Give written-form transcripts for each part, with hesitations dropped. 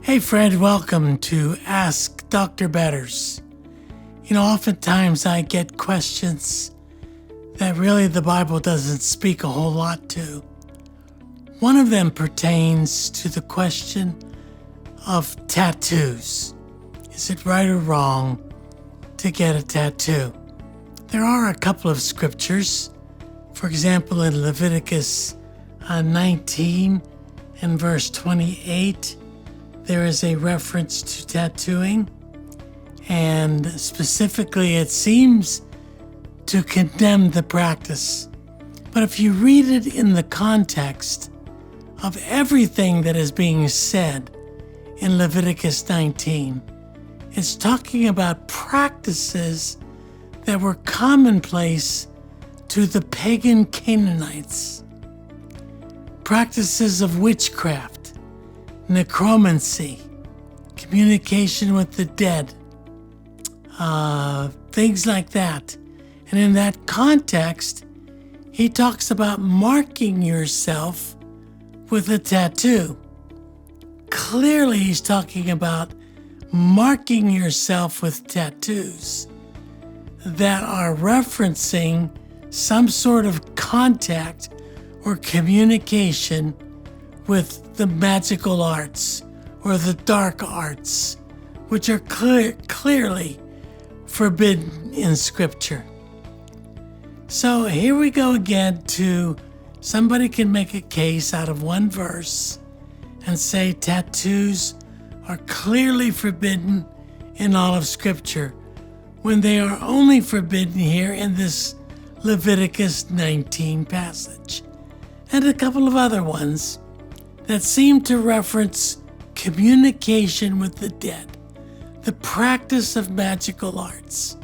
Hey Fred, welcome to Ask Dr. Betters. Oftentimes I get questions that really the Bible doesn't speak a whole lot to. One of them pertains to the question of tattoos. Is it right or wrong to get a tattoo? There are a couple of scriptures. For example, in Leviticus 19 and verse 28, there is a reference to tattooing, and specifically it seems to condemn the practice. But if you read it in the context of everything that is being said in Leviticus 19, it's talking about practices that were commonplace to the pagan Canaanites. Practices of witchcraft, necromancy, communication with the dead, things like that. And in that context, he talks about marking yourself with a tattoo. Clearly, he's talking about marking yourself with tattoos that are referencing some sort of contact or communication with the magical arts or the dark arts, which are clearly forbidden in Scripture. So here we go again to somebody can make a case out of one verse and say tattoos are clearly forbidden in all of Scripture, when they are only forbidden here in this Leviticus 19 passage, and a couple of other ones that seem to reference communication with the dead, the practice of magical arts,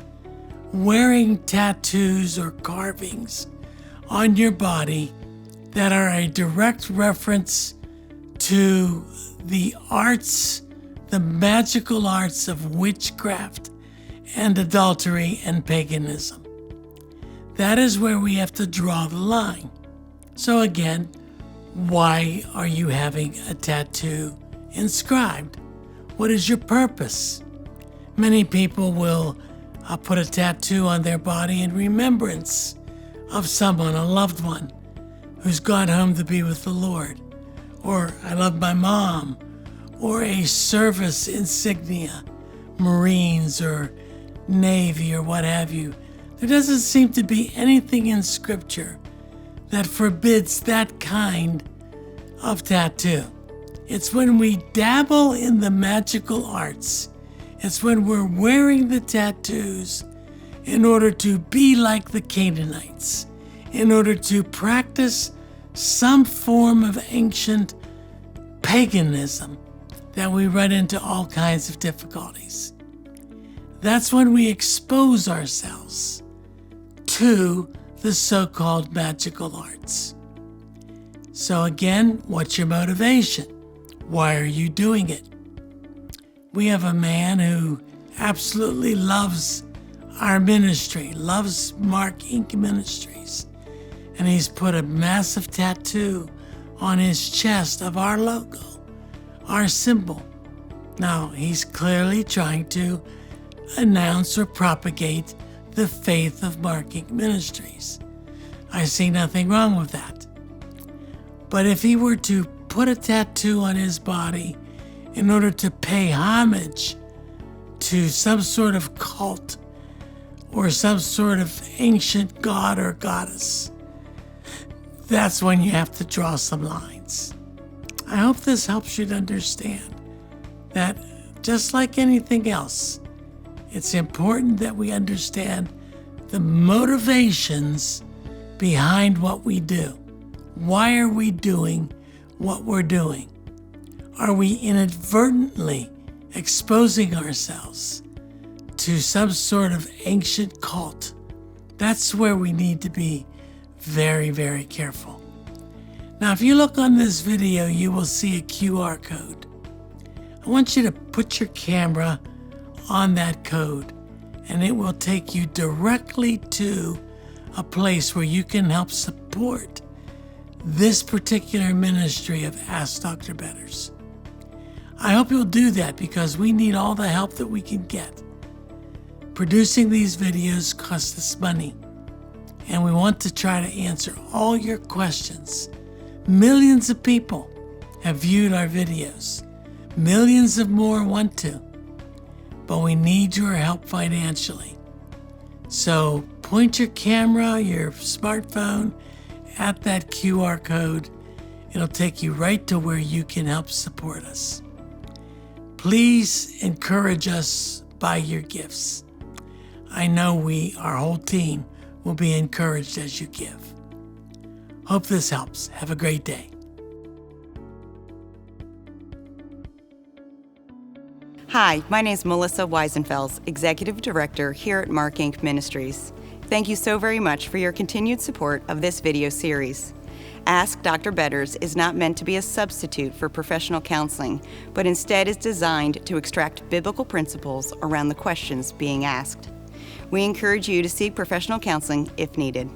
wearing tattoos or carvings on your body that are a direct reference to the arts, the magical arts of witchcraft and adultery and paganism. That is where we have to draw the line. So again, why are you having a tattoo inscribed? What is your purpose? Many people will put a tattoo on their body in remembrance of someone, a loved one, who's gone home to be with the Lord. Or I love my mom, or a service insignia, Marines or Navy or what have you. There doesn't seem to be anything in Scripture that forbids that kind of tattoo. It's when we dabble in the magical arts. It's when we're wearing the tattoos in order to be like the Canaanites, in order to practice some form of ancient paganism, that we run into all kinds of difficulties. That's when we expose ourselves to the so-called magical arts. So again, what's your motivation? Why are you doing it? We have a man who absolutely loves our ministry, loves MARKINC Ministries, and he's put a massive tattoo on his chest of our logo, our symbol. Now, he's clearly trying to announce or propagate the faith of MARKINC Ministries. I see nothing wrong with that. But if he were to put a tattoo on his body in order to pay homage to some sort of cult or some sort of ancient god or goddess, that's when you have to draw some lines. I hope this helps you to understand that just like anything else, it's important that we understand the motivations behind what we do. Why are we doing what we're doing? Are we inadvertently exposing ourselves to some sort of ancient cult? That's where we need to be very, very careful. Now, if you look on this video, you will see a QR code. I want you to put your camera on that code, and it will take you directly to a place where you can help support this particular ministry of Ask Dr. Betters. I hope you'll do that because we need all the help that we can get. Producing these videos costs us money, and we want to try to answer all your questions. Millions of people have viewed our videos. Millions of more want to, but we need your help financially. So point your camera, your smartphone at that QR code. It'll take you right to where you can help support us. Please encourage us by your gifts. I know our whole team, will be encouraged as you give. Hope this helps. Have a great day. Hi, my name is Melissa Weisenfels, Executive Director here at MARKINC Ministries. Thank you so very much for your continued support of this video series. Ask Dr. Betters is not meant to be a substitute for professional counseling, but instead is designed to extract biblical principles around the questions being asked. We encourage you to seek professional counseling if needed.